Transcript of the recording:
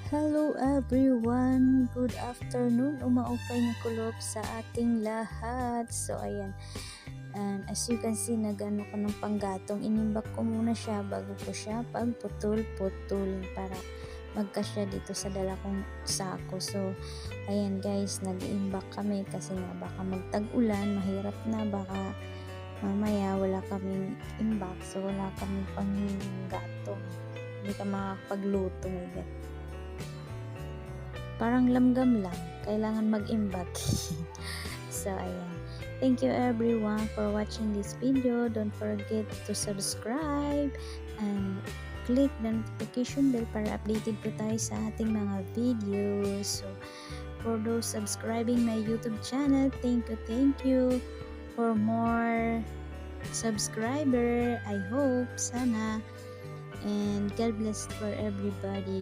Hello everyone! Good afternoon! Umaupay na kulob sa ating lahat. So ayan, and as you can see, nagano ko ng panggatong. Inimbak ko muna siya bago ko siya pagputol-putulin para magkasya dito sa dala kong sako. So ayan guys, nag-iimbak kami kasi nga baka magtag-ulan, mahirap na, baka mamaya wala kaming imbak, so wala kaming panggatong, hindi ka makakapagluto ngayon. Parang lamgam lang, kailangan mag-imbak. So ayan, thank you everyone for watching this video. Don't forget to subscribe and click the notification bell para updated po tayo sa ating mga videos. So for those subscribing my YouTube channel, thank you for more subscriber. I hope, sana, and God bless for everybody.